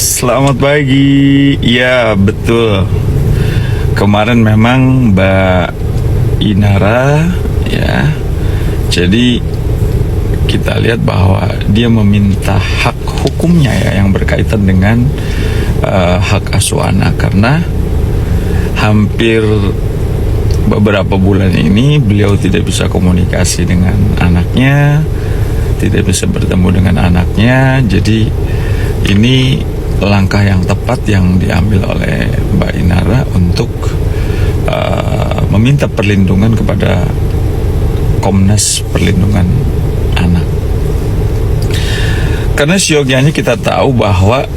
Selamat pagi. Ya, betul. Kemarin memang Mbak Inara ya. Jadi kita lihat bahwa dia meminta hak hukumnya ya yang berkaitan dengan hak asuh anak, karena hampir beberapa bulan ini beliau tidak bisa komunikasi dengan anaknya, tidak bisa bertemu dengan anaknya. Jadi ini langkah yang tepat yang diambil oleh Mbak Inara untuk meminta perlindungan kepada Komnas Perlindungan Anak. Karena siogianya kita tahu bahwa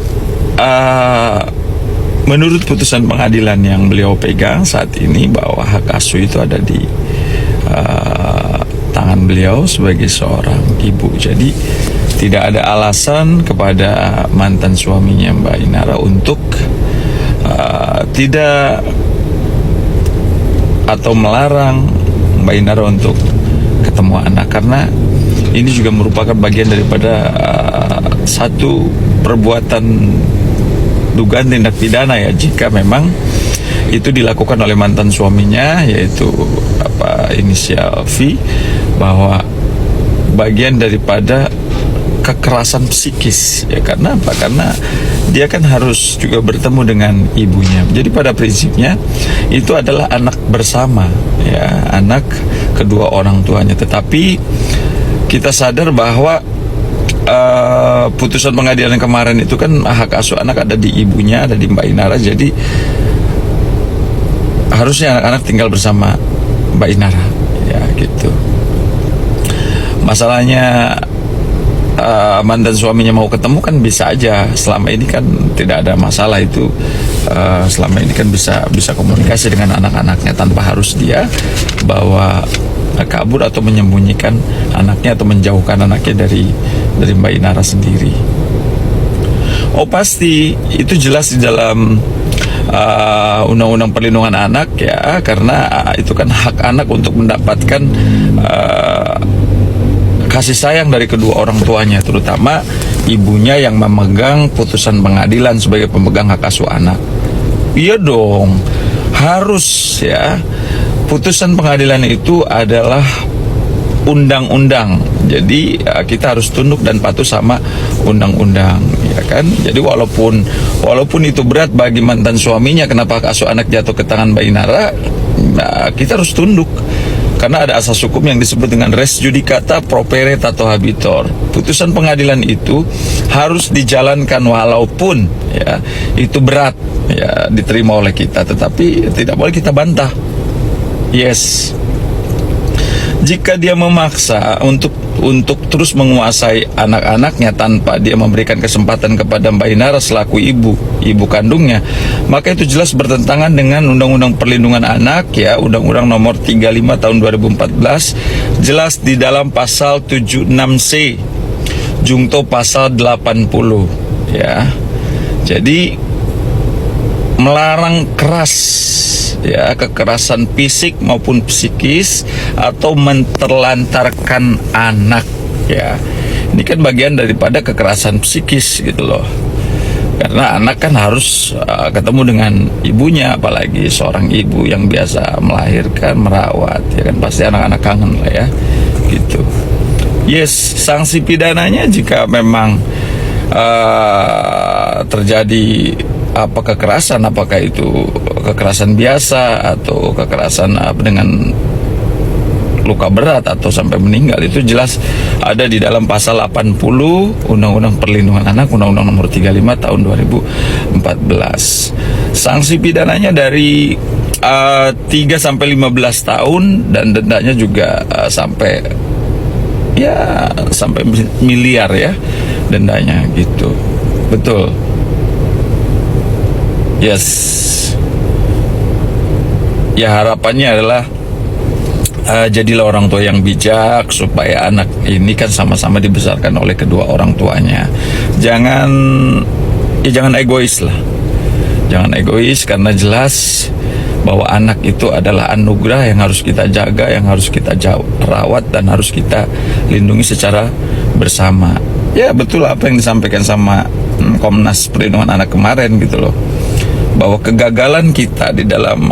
menurut putusan pengadilan yang beliau pegang saat ini, bahwa hak asuh itu ada di tangan beliau sebagai seorang ibu. Jadi tidak ada alasan kepada mantan suaminya Mbak Inara untuk tidak atau melarang Mbak Inara untuk ketemu anak, karena ini juga merupakan bagian daripada satu perbuatan dugaan tindak pidana ya, jika memang itu dilakukan oleh mantan suaminya, yaitu inisial V, bahwa bagian daripada kekerasan psikis ya. Karena apa? Karena dia kan harus juga bertemu dengan ibunya. Jadi pada prinsipnya itu adalah anak bersama ya, anak kedua orang tuanya. Tetapi kita sadar bahwa putusan pengadilan kemarin itu kan hak asuh anak ada di ibunya, ada di Mbak Inara. Jadi harusnya anak-anak tinggal bersama Mbak Inara ya, gitu. Masalahnya mantan suaminya mau ketemu kan bisa aja, selama ini kan tidak ada masalah itu. Selama ini kan bisa komunikasi dengan anak-anaknya tanpa harus dia bawa kabur atau menyembunyikan anaknya atau menjauhkan anaknya dari Mbak Inara sendiri. Oh pasti itu jelas di dalam Undang-Undang Perlindungan Anak ya, karena itu kan hak anak untuk mendapatkan kasih sayang dari kedua orang tuanya, terutama ibunya yang memegang putusan pengadilan sebagai pemegang hak asuh anak. Iya dong, harus ya. Putusan pengadilan itu adalah undang-undang. Jadi kita harus tunduk dan patuh sama undang-undang, ya kan? Jadi walaupun itu berat bagi mantan suaminya, kenapa hak asuh anak jatuh ke tangan Mbak Inara, nah, kita harus tunduk. Karena ada asas hukum yang disebut dengan res judicata pro pere tato habitor. Putusan pengadilan itu harus dijalankan walaupun ya itu berat ya diterima oleh kita, tetapi tidak boleh kita bantah. Yes. Jika dia memaksa untuk terus menguasai anak-anaknya tanpa dia memberikan kesempatan kepada Mbak Inara selaku ibu kandungnya, maka itu jelas bertentangan dengan Undang-Undang Perlindungan Anak ya, Undang-Undang Nomor 35 tahun 2014, jelas di dalam pasal 76C jungto pasal 80 ya. Jadi melarang keras ya, kekerasan fisik maupun psikis atau menterlantarkan anak ya. Ini kan bagian daripada kekerasan psikis gitu loh. Karena anak kan harus ketemu dengan ibunya, apalagi seorang ibu yang biasa melahirkan, merawat ya kan, pasti anak-anak kangen lah ya gitu. Yes, sanksi pidananya jika memang terjadi kekerasan, apakah itu kekerasan biasa atau kekerasan dengan luka berat atau sampai meninggal, itu jelas ada di dalam pasal 80 Undang-Undang Perlindungan Anak, Undang-Undang Nomor 35 tahun 2014. Sanksi pidananya dari 3 sampai 15 tahun dan dendanya juga sampai miliar ya dendanya gitu. Betul. Yes. Ya harapannya adalah jadilah orang tua yang bijak supaya anak ini kan sama-sama dibesarkan oleh kedua orang tuanya. Jangan egois lah. Jangan egois, karena jelas bahwa anak itu adalah anugerah yang harus kita jaga, yang harus kita rawat dan harus kita lindungi secara bersama. Ya betul apa yang disampaikan sama Komnas Perlindungan Anak kemarin gitu loh, bahwa kegagalan kita di dalam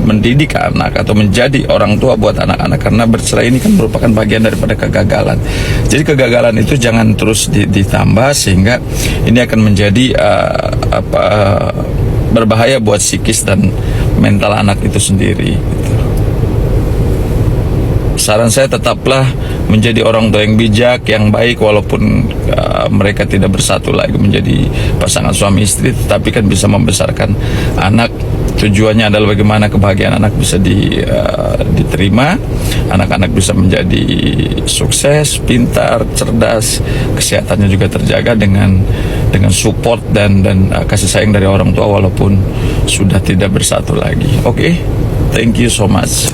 mendidik anak atau menjadi orang tua buat anak-anak karena bercerai ini kan merupakan bagian daripada kegagalan. Jadi kegagalan itu jangan terus ditambah sehingga ini akan menjadi berbahaya buat psikis dan mental anak itu sendiri. Saran saya tetaplah menjadi orang tua yang bijak, yang baik, walaupun mereka tidak bersatu lagi menjadi pasangan suami istri, tetapi kan bisa membesarkan anak. Tujuannya adalah bagaimana kebahagiaan anak bisa diterima, anak-anak bisa menjadi sukses, pintar, cerdas, kesehatannya juga terjaga dengan support dan kasih sayang dari orang tua walaupun sudah tidak bersatu lagi. Oke, thank you so much.